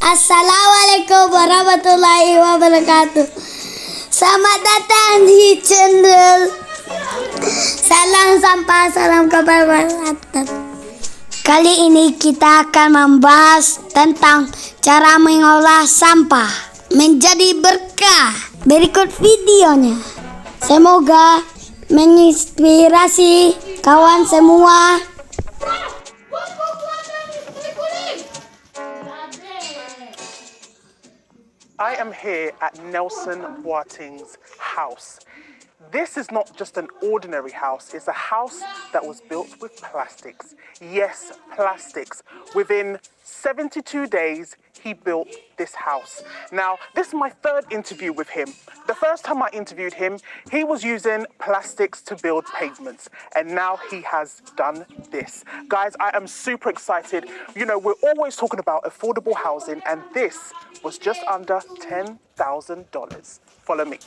Assalamualaikum warahmatullahi wabarakatuh. Selamat datang di channel Salam Sampah, Salam Kebermanfaatan. Kali ini kita akan membahas tentang cara mengolah sampah menjadi berkah. Berikut videonya. Semoga menginspirasi kawan semua. I am here at Nelson Boateng's house. This is not just an ordinary house, it's a house that was built with plastics. Yes, plastics. Within 72 days, he built this house. Now, this is my third interview with him. The first time I interviewed him, he was using plastics to build pavements, and now he has done this. Guys, I am super excited. You know, we're always talking about affordable housing, and this was just under $10,000. Follow me.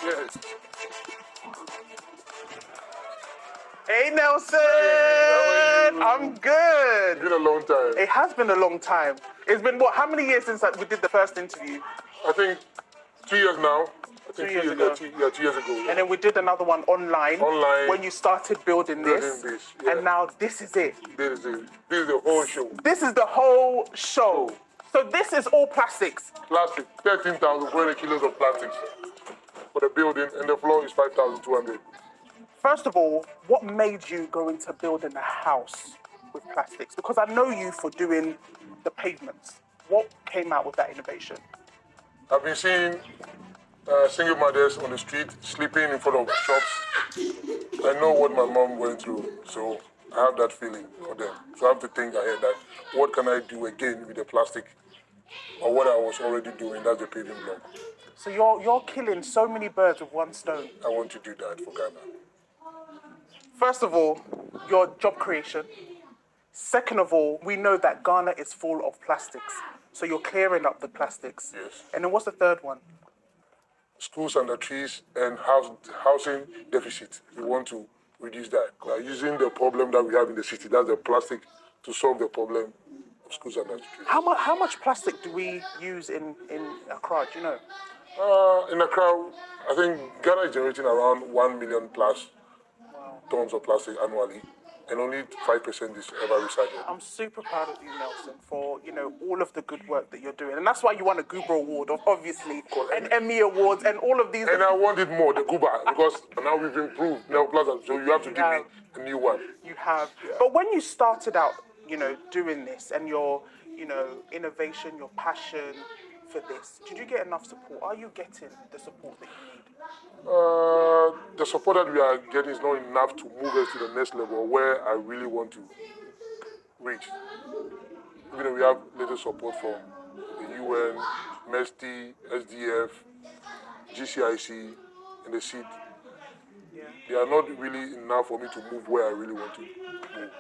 Yes. Hey Nelson, I'm good. It's been a long time. It has been a long time. It's been what? How many years since we did the first interview? I think 2 years now. I think 2 years ago. 2 years ago. Yeah. And then we did another one online. When you started building this. Yeah. And now this is it. This is it. This is the whole show. This is the whole show. So this is all plastics. Plastic, 13,400 kilos of plastics for the building, and the floor is 5,200. First of all, what made you go into building a house with plastics? Because I know you for doing the pavements. What came out with that innovation? I've been seeing single mothers on the street sleeping in front of shops. I know what my mom went through, so I have that feeling for them. So I have to think ahead that what can I do again with the plastic, or what I was already doing, that's the paving block. So you're killing so many birds with one stone. I want to do that for Ghana. First of all, your job creation. Second of all, we know that Ghana is full of plastics. So you're clearing up the plastics. Yes. And then what's the third one? Schools under trees and housing deficit. We want to reduce that. We are using the problem that we have in the city, that's the plastic, to solve the problem of schools under trees. How much plastic do we use in Accra, do you know? In Accra, I think Ghana is generating around 1 million plus tons of plastic annually, and only 5% is ever recycled. I'm super proud of you, Nelson, for all of the good work that you're doing, and that's why you won a Goober Award, obviously, and Emmy Awards, and all of these. And I wanted more, the Goober, because now we've improved Neo Plaza, so you have to give me a new one. You have, but when you started out, doing this, and your, innovation, your passion for this, did you get enough support? Are you getting the support that you need? The support that we are getting is not enough to move us to the next level where I really want to reach. We have little support from the UN, MESTI, SDF, GCIC, and the seed. Yeah. They are not really enough for me to move where I really want to move.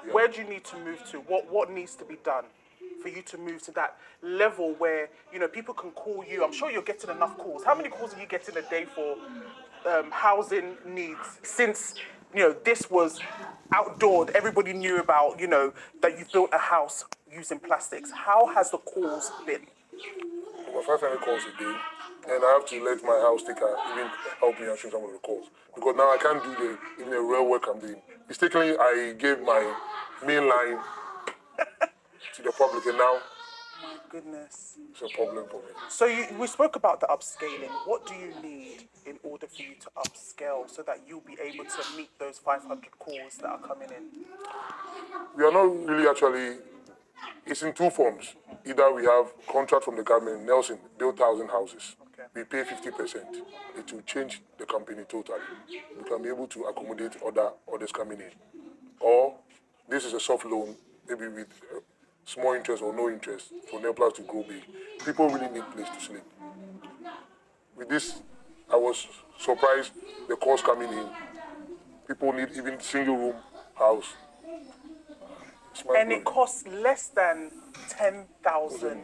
Yeah. Where do you need to move to? What needs to be done for you to move to that level where people can call you? I'm sure you're getting enough calls. How many calls are you getting a day for housing needs? Since this was outdoored, everybody knew about that you built a house using plastics. How has the calls been? About 500 calls a day, and I have to let my house taker even help me answer some of the calls, because now I can't do the real work I'm doing. Mistakenly, I gave my main line to the public, and now my goodness, it's a problem for me. So we spoke about the upscaling. What do you need in order for you to upscale so that you'll be able to meet those 500 calls that are coming in? We are not really actually, it's in two forms. Either we have contract from the government, Nelson, build 1,000 houses. Okay. We pay 50%. It will change the company totally. We can be able to accommodate others coming in. Or this is a soft loan, maybe with small interest or no interest for Nepal to grow big. People really need a place to sleep. With this, I was surprised the calls coming in people need even single room house. And it costs less than $10,000.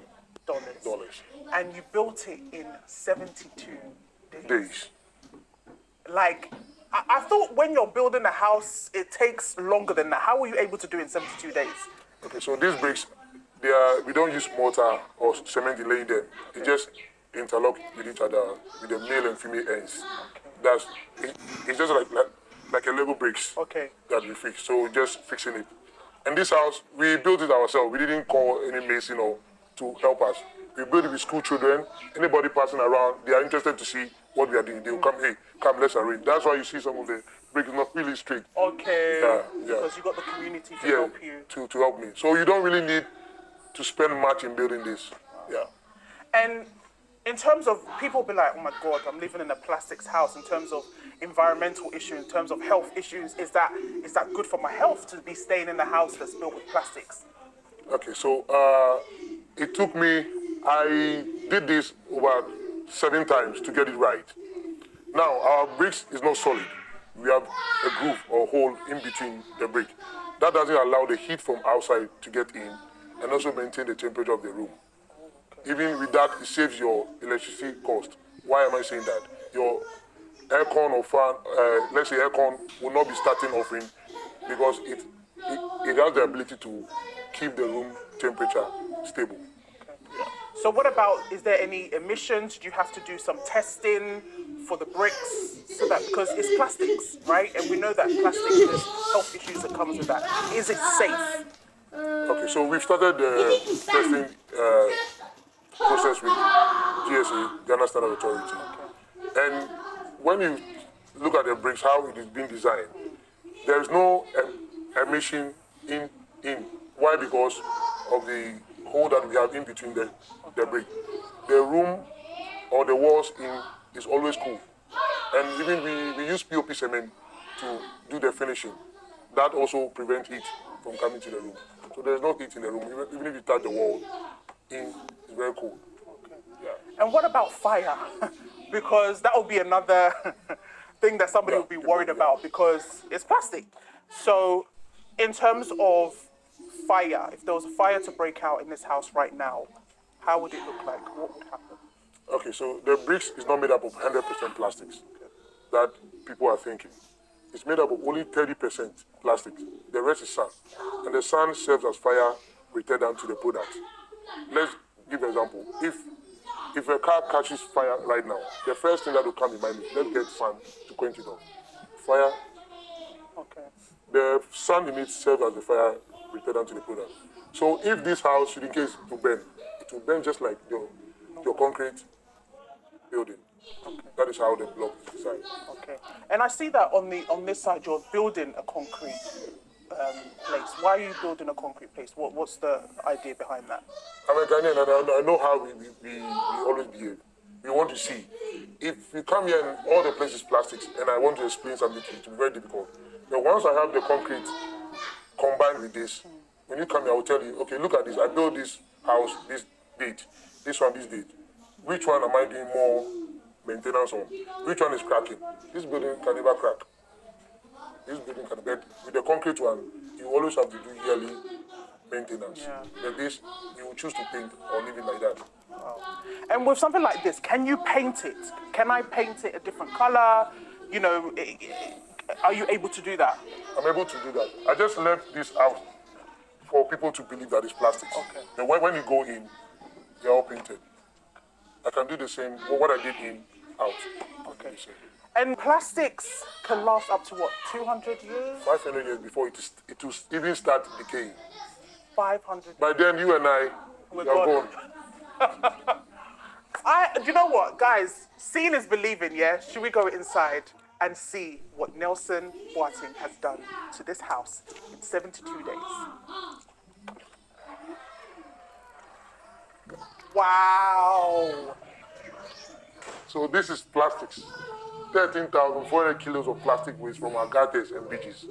And you built it in 72 days. Like, I thought when you're building a house, it takes longer than that. How were you able to do it in 72 days? Okay, so these bricks, we don't use mortar or cement in laying them. They just interlock with each other with the male and female ends. It's just like a Lego bricks that we fix. So we're just fixing it. And this house, we built it ourselves. We didn't call any mason to help us. We built it with school children. Anybody passing around, they are interested to see what we are doing. They will come, hey, come, let's arrange. That's why you see some of the bricks not really straight. Okay. Yeah. Because you got the community to help you. To help me. So you don't really need to spend much in building this. Yeah. And in terms of, people be like, oh my God, I'm living in a plastics house. In terms of environmental issues, in terms of health issues, is that good for my health to be staying in a house that's built with plastics? Okay, so it took me, I did this about 7 times to get it right. Now, our bricks is not solid. We have a groove or hole in between the brick. That doesn't allow the heat from outside to get in and also maintain the temperature of the room. Even with that, it saves your electricity cost. Why am I saying that? Your aircon or fan, let's say aircon, will not be starting off in because it has the ability to keep the room temperature stable. Yeah. So what about, is there any emissions? Do you have to do some testing for the bricks? So that, because it's plastics, right? And we know that plastic, there's health issues that comes with that. Is it safe? Okay, so we've started the testing process with GSA, Ghana Standard Authority. And when you look at the bricks, how it is being designed, there is no emission in. Why? Because of the hole that we have in between the brick. The room or the walls is always cool. And even we use POP cement to do the finishing. That also prevents heat from coming to the room. So there's no heat in the room. Even if you touch the wall, it's very cool. Okay. Yeah. And what about fire? Because that will be another thing that somebody will be worried about because it's plastic. So in terms of fire, if there was a fire to break out in this house right now, how would it look like? What would happen? Okay, so the bricks is not made up of 100% plastics that people are thinking. It's made up of only 30% plastic. The rest is sand. And the sand serves as fire retardant to the product. Let's give an example. If a car catches fire right now, the first thing that will come in mind is let's get sand to quench it off. Fire. Okay. The sand in it serves as the fire retardant to the product. So if this house should in case to burn, it will burn just like your concrete building. Okay. That is how the block is designed. Okay. And I see that on this side you're building a concrete place. Why are you building a concrete place? What's the idea behind that? I'm a Ghanaian and I know how we always behave. We want to see. If you come here and all the place is plastics and I want to explain something to you, it will be very difficult. But once I have the concrete combined with this, when you come here, I will tell you, okay, look at this. I built this house this date, this one this date. Which one am I doing more maintenance on? Which one is cracking? This building can never crack. This building can, but with the concrete one, you always have to do yearly maintenance. Yeah. But this, you will choose to paint or leave it like that. Wow. And with something like this, can you paint it? Can I paint it a different color? You know, are you able to do that? I'm able to do that. I just left this out for people to believe that it's plastic. Okay. And when you go in, they're all painted. I can do the same, what I did in, out. Okay. And plastics can last up to what, 200 years? 500 years before it will even start decaying. 500 By then, you and I, are gone. Do you know what, guys? Seeing is believing, yeah? Should we go inside and see what Nelson Boateng has done to this house in 72 days? Wow. So this is plastics. 13,400 kilos of plastic waste from our gardens and beaches.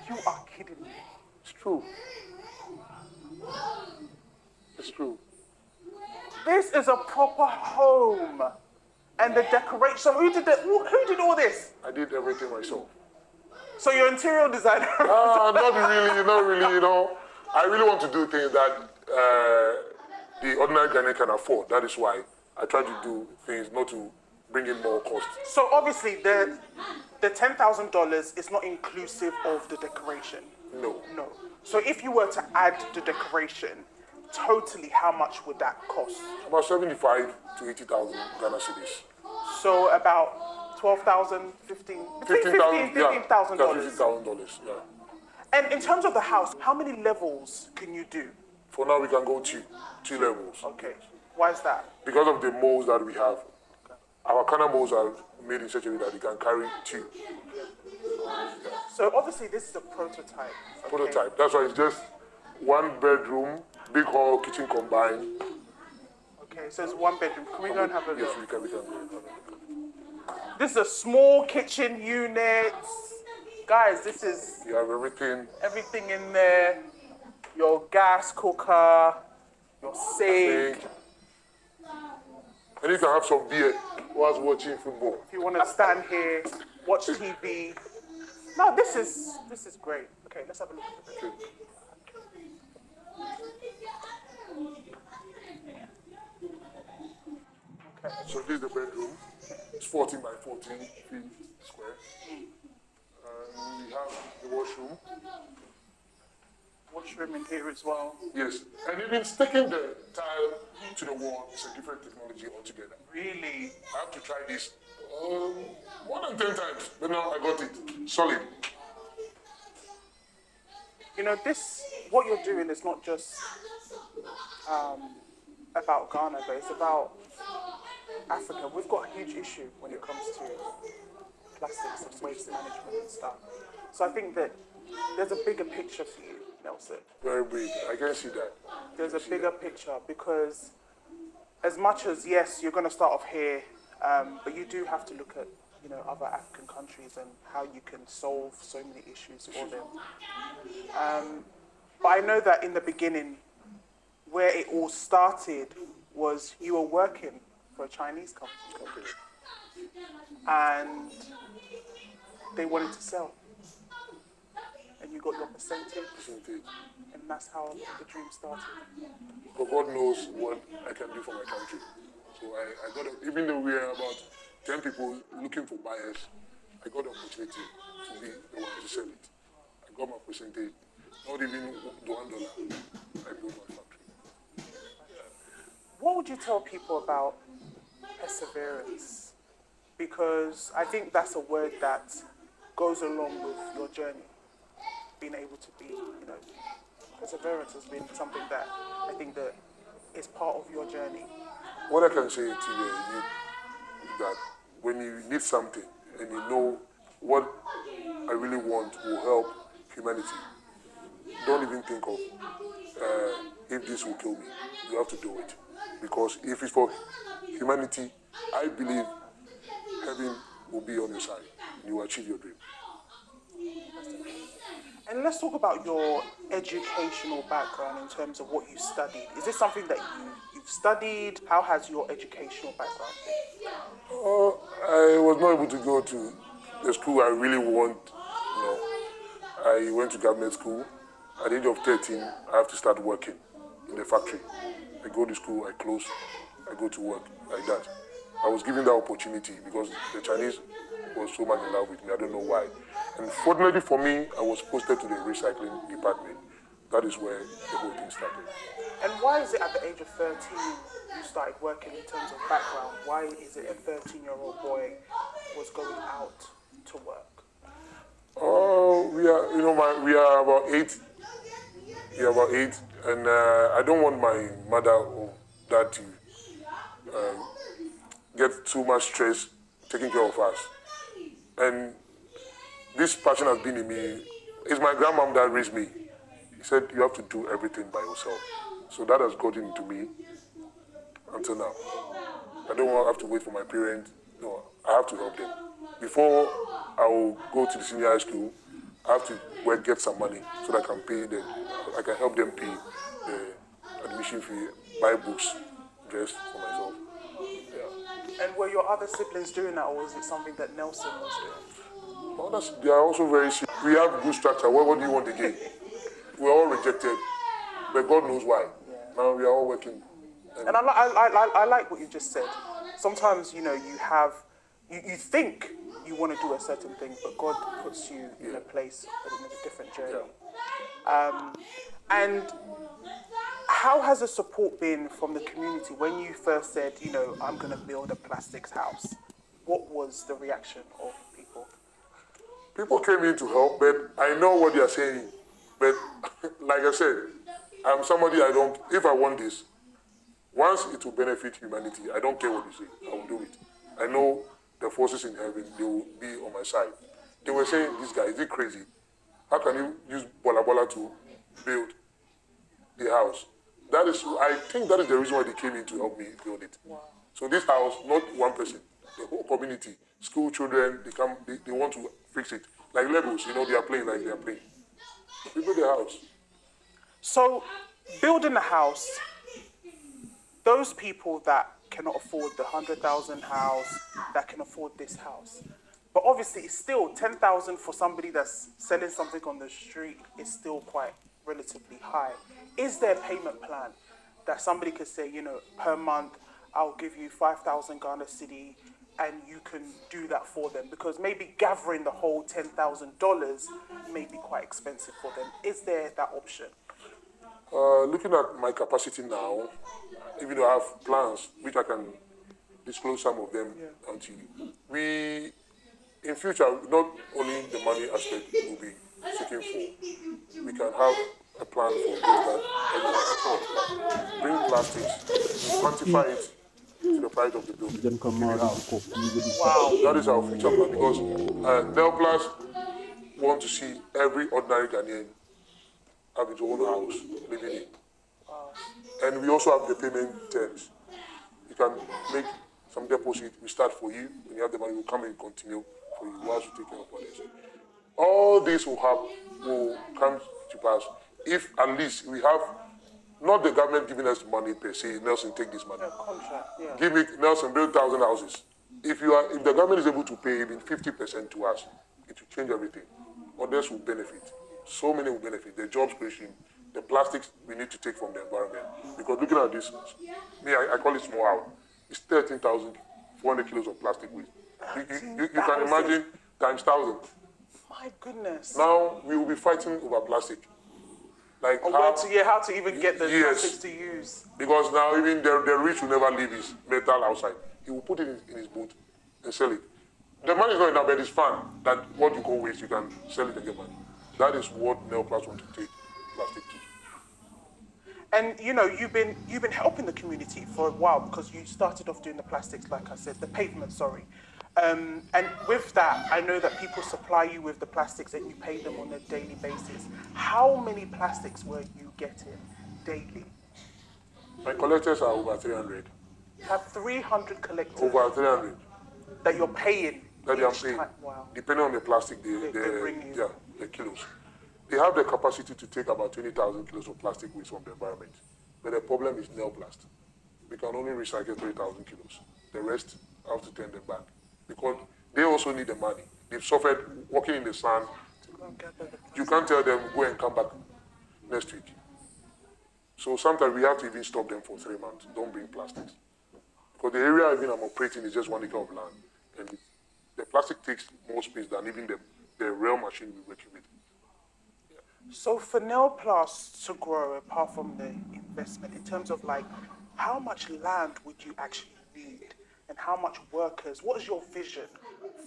You are kidding me. It's true. It's true. This is a proper home. And the decoration. So who did all this? I did everything myself. So you're interior designer? Not really, you know. I really want to do things that the ordinary Ghanaian can afford. That is why I try to do things not to bring in more cost. So obviously the $10,000 is not inclusive of the decoration. No. No. So if you were to add the decoration, totally how much would that cost? About 75 to 80,000 Ghana cedis. So about 12,000, 15,000, $15,000. $15,000, yeah. And in terms of the house, how many levels can you do? For now, we can go two levels. Okay. Why is that? Because of the molds that we have, our Kana molds are made in such a way that they can carry two. So obviously this is a prototype. Okay? Prototype. That's why it's just one bedroom, big hall, kitchen combined. Okay, so it's one bedroom. Can we go and have a look? Yes, we can. This is a small kitchen unit. Guys, this is You have everything. everything in there. Your gas cooker, your sink. And you can have some beer whilst watching football. If you want to stand here, watch TV. No, this is great. Okay, let's have a look at it. Okay. So this is the bedroom. It's 14 by 14 feet square. We have the washroom. Washroom in here as well. Yes, and even sticking the tile to the wall is a different technology altogether. Really? I have to try this more than 10 times, but now I got it solid. You know, what you're doing is not just about Ghana, but it's about Africa. We've got a huge issue when it comes to plastics and waste management and stuff. So I think that there's a bigger picture for you, Nelson. Very big. I can see that. There's a bigger picture because as much as, yes, you're going to start off here, but you do have to look at, you know, other African countries and how you can solve so many issues for them. But I know that in the beginning, where it all started was you were working for a Chinese company. And they wanted to sell. And you got your percentage. And that's how the dream started. But God knows what I can do for my country. So I got, even though we are about 10 people looking for buyers, I got the opportunity to be the one to sell it. I got my percentage, not even $1. I built my factory. What would you tell people about perseverance? Because I think that's a word that goes along with your journey. Being able to be, you know, perseverance has been something that I think that is part of your journey. What I can say to you is that when you need something and you know what I really want will help humanity, don't even think of if this will kill me. You have to do it. Because if it's for humanity, I believe heaven will be on your side and you will achieve your dream. And let's talk about your educational background in terms of what you studied. Is this something that you've studied? How has your educational background been? I was not able to go to the school I really want. No. I went to government school. At the age of 13, I have to start working in the factory. I go to school, I close, I go to work, like that. I was given that opportunity because the Chinese was so much in love with me. I don't know why. And fortunately for me, I was posted to the recycling department. That is where the whole thing started. And why is it at the age of 13 you started working in terms of background? Why is it a 13-year-old boy was going out to work? Oh, we are about 8. We are about 8, and I don't want my mother or dad to get too much stress taking care of us. And this passion has been in me. It's my grandmom that raised me. He said, you have to do everything by yourself. So that has gotten into me until now. I don't have to wait for my parents. No, I have to help them. Before I will go to the senior high school, I have to get some money so that I can pay them. I can help them pay the admission fee, buy books, dress for myself. Yeah. And were your other siblings doing that, or was it something that Nelson was doing? Well, they are also very serious. We have good structure. What do you want again? We're all rejected, but God knows why. Now we are all working. And I like what you just said. Sometimes, you know, you think you want to do a certain thing, but God puts you in a place, in a different journey. And how has the support been from the community when you first said, you know, I'm going to build a plastics house? What was the reaction of people? People came in to help, but I know what they are saying. But like I said, I'm somebody if I want this, once it will benefit humanity, I don't care what you say, I will do it. I know the forces in heaven, they will be on my side. They were saying, this guy, is he crazy? How can you use Bola Bola to build the house? I think that is the reason why they came in to help me build it. Wow. So this house, not one person, the whole community, school children, they want to fix it. Like Legos, you know, they are playing like they are playing. We build the house. So, building a house, those people that cannot afford the 100,000 house, that can afford this house. But obviously, it's still 10,000 for somebody that's selling something on the street is still quite relatively high. Is there a payment plan that somebody could say, you know, per month, I'll give you 5,000 Ghana cedi, and you can do that for them? Because maybe gathering the whole $10,000 may be quite expensive for them. Is there that option? Looking at my capacity now, even though I have plans, which I can disclose some of them until in future, not only the money aspect will be seeking for, we can have a plan for those that bring plastics, quantify it to the price of the building. Wow. That is our future plan, because Nelplast want to see every ordinary Ghanaian have his own house living in. And we also have the payment terms. You can make some deposit, we start for you, when you have the money, we'll come and continue for you whilst you take care of others. All this will come to pass if at least we have, not the government giving us money per se, Nelson, take this money. Contract, yeah. Give me, Nelson, build 1,000 houses. If the government is able to pay even 50% to us, it will change everything. Others will benefit. So many will benefit. The jobs creation, the plastics we need to take from the environment. Because looking at this, I call it small house. It's 13,400 kilos of plastic waste. You can imagine times 1,000. My goodness. Now we will be fighting over plastic. Like how to even get the plastics to use. Because now even the rich will never leave his metal outside. He will put it in his boot and sell it. The money is not enough, but it's fun that what you call waste, you can sell it and get money. That is what Nelplast want to take plastic to. And you know, you've been helping the community for a while, because you started off doing the plastics, like I said, the pavement, sorry. And with that, I know that people supply you with the plastics and you pay them on a daily basis. How many plastics were you getting daily? My collectors are over 300. You have 300 collectors? Over 300. That you're paying? That I'm paying. Wow. Depending on the plastic they bring you. Yeah, the kilos. They have the capacity to take about 20,000 kilos of plastic waste from the environment. But the problem is Nelplast. We can only recycle 3,000 kilos. The rest, I have to turn them back. Because they also need the money. They've suffered walking in the sun. You can't tell them, go and come back next week. So sometimes we have to even stop them for 3 months. Don't bring plastics. Because the area even I'm operating is just 1 acre of land. And the plastic takes more space than even the real machine we're working with. So for Nelplast to grow, apart from the investment, in terms of like, how much land would you actually need? And how much workers? What is your vision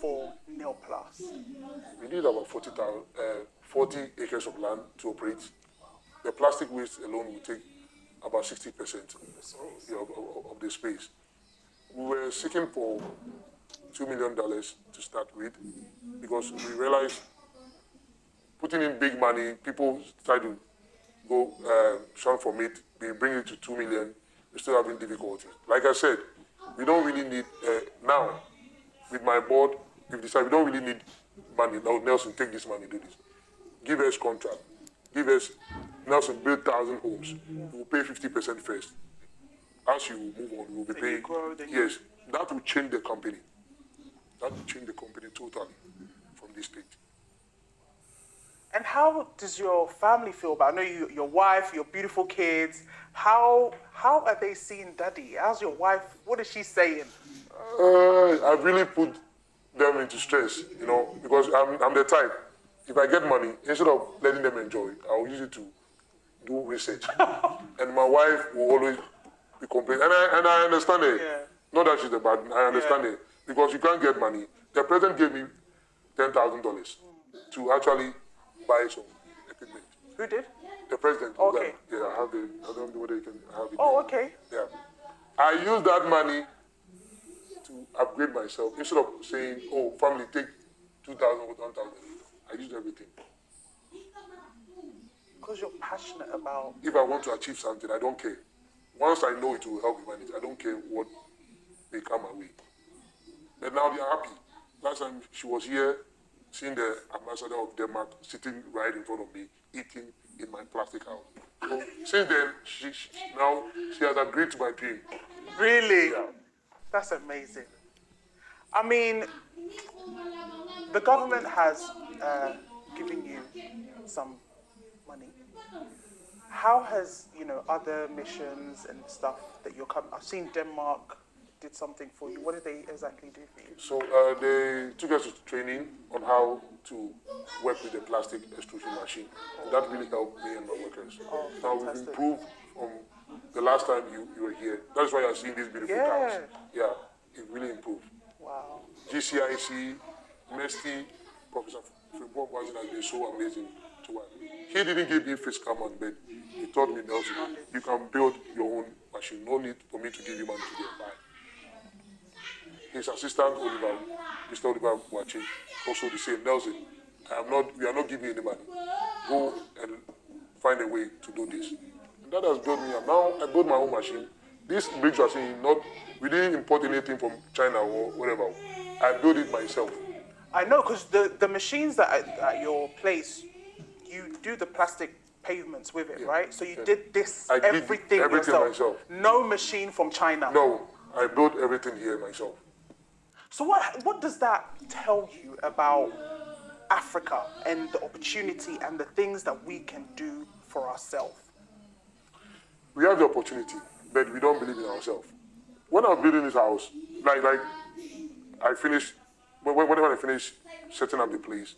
for Nelplast? We need about 40 acres of land to operate. The plastic waste alone will take about 60% of the space. We were seeking for $2 million to start with, because we realized putting in big money, people try to go shun from it, we bring it to 2 million, we're still having difficulties. Like I said, we don't really need, now, with my board, we've decided we don't really need money. Now, Nelson, take this money, do this. Give us contract. Give us, Nelson, build 1,000 homes. We'll pay 50% first. As you move on, we'll be paying. Grow, yes, that will change the company. That will change the company totally from this stage. And how does your family feel about? I know your wife, your beautiful kids. How are they seeing Daddy? How's your wife? What is she saying? I've really put them into stress, because I'm the type. If I get money, instead of letting them enjoy, I'll use it to do research. And my wife will always be complaining. And I understand it. Yeah. Not that she's a bad, I understand it. Because you can't get money. The president gave me $10,000 to actually buy some equipment. Who did? The president. Okay. Yeah, I don't know whether you can have it. Oh, okay. Yeah. I use that money to upgrade myself. Instead of saying, oh, family, take 2,000 or 1,000. I use everything. Because you're passionate about... If I want to achieve something, I don't care. Once I know it will help humanity, I don't care what may come my way. But now they are happy. Last time she was here, seeing the ambassador of Denmark sitting right in front of me, eating in my plastic house. So since then, she has agreed to my dream. Really? Yeah. That's amazing. I mean, the government has given you some money. How has, other missions and stuff that you're coming... I've seen Denmark did something for you. What did they exactly do for you? So they took us to training on how to work with the plastic extrusion machine. That really helped me and my workers. Oh, now we've improved from the last time you were here. That's why you're seeing these beautiful cows. Yeah, it really improved. Wow. GCIC, Mesty, Professor Frimpong has been so amazing to us. He didn't give me fiscal money, but he taught me, Nelson, you can build your own machine. No need for me to give you money to go and buy. His assistant, Mr. Oliver Wachi, also the same. Nelson, we are not giving you any money. Go and find a way to do this. And that has built me up. Now I built my own machine. This bricks are saying, we didn't import anything from China or whatever. I built it myself. I know, because the machines that at your place, you do the plastic pavements with it, right? So you did this, everything yourself. Myself. No machine from China. No, I built everything here myself. So what does that tell you about Africa and the opportunity and the things that we can do for ourselves? We have the opportunity, but we don't believe in ourselves. When I was building this house, like I finished, whenever I finish setting up the place,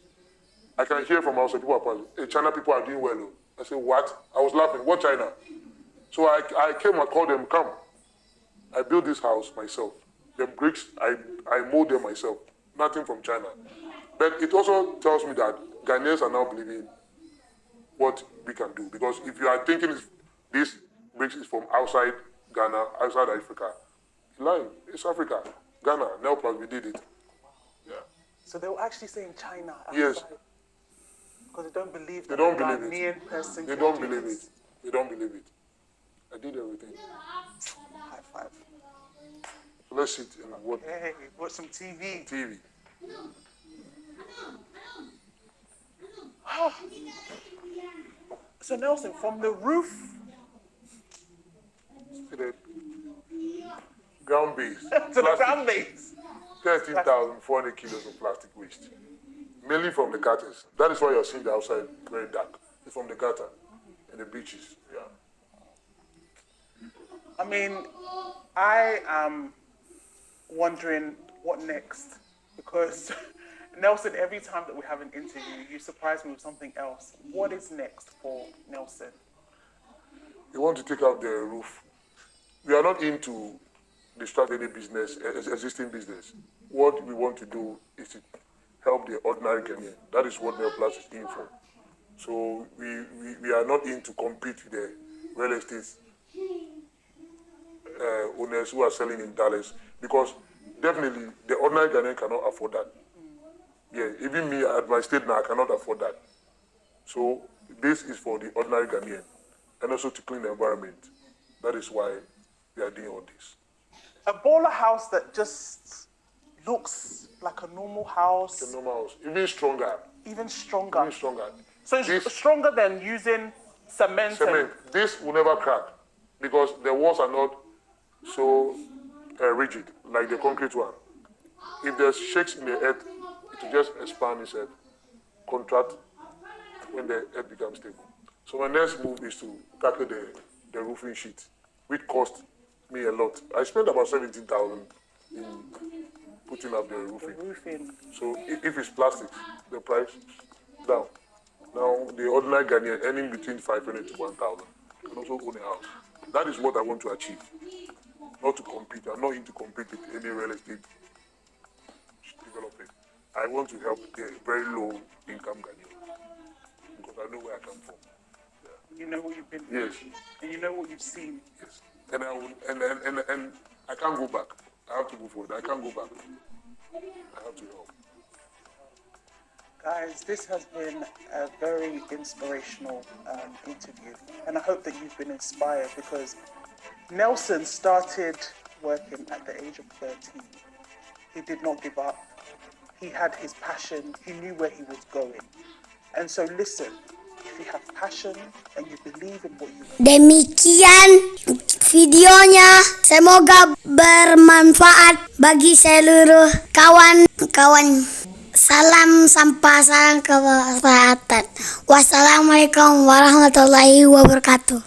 I can hear from outside people are hey, China people are doing well. I said, what? I was laughing, what China? So I came and called them, come. I built this house myself. The bricks, I mold them myself. Nothing from China. But it also tells me that Ghanaians are now believing what we can do. Because if you are thinking this bricks is from outside Ghana, outside Africa, you're lying. It's Africa. Ghana, now plus we did it. Yeah. So they were actually saying China outside. Yes. Because they don't believe that they don't a believe Ghanaian it. person They can don't do believe this. it. They don't believe it. I did everything. High five. So let's sit and watch Hey, watch some TV. TV. So Nelson, from the roof To the ground base. to the ground base. 13,400 kilos of plastic waste. Mainly from the gutters. That is why you're seeing the outside very dark. It's from the gutter and the beaches. Yeah. I mean, I am wondering what next, because Nelson, every time that we have an interview, you surprise me with something else. What is next for Nelson? We want to take out the roof. We are not into distract any business, existing business. What we want to do is to help the ordinary Ghanaian. That is what Neoplast is in for. So we are not in to compete with the real estate owners who are selling in dollars, because definitely the ordinary Ghanaian cannot afford that. Yeah, even me at my state now, I cannot afford that. So this is for the ordinary Ghanaian, and also to clean the environment. That is why we are doing all this. A baller house that just looks like a normal house. The normal house, even stronger. Even stronger. Even stronger. So it's stronger than using cement. Cement. This will never crack because the walls are not so rigid, like the concrete one. If there's shakes in the earth, it will just expand itself, contract when the earth becomes stable. So my next move is to tackle the roofing sheet, which cost me a lot. I spent about 17,000 in putting up the roofing. So if it's plastic, the price down. Now the ordinary Ghanaian earning between 500 to 1,000 can also own a house. That is what I want to achieve. Not to compete. I'm not into compete with any real estate developing. I want to help the very low income Ghanaian because I know where I come from. You know what you've been through. Yes. And you know what you've seen. Yes. And I can't go back. I have to go forward. I can't go back. I have to help. Guys, this has been a very inspirational interview, and I hope that you've been inspired because Nelson started working at the age of 13. He did not give up. He had his passion. He knew where he was going. And so listen, if you have passion and you believe in what you want. Demikian videonya, semoga bermanfaat bagi seluruh kawan-kawan. Salam sampah, salam kesehatan. Wassalamualaikum warahmatullahi wabarakatuh.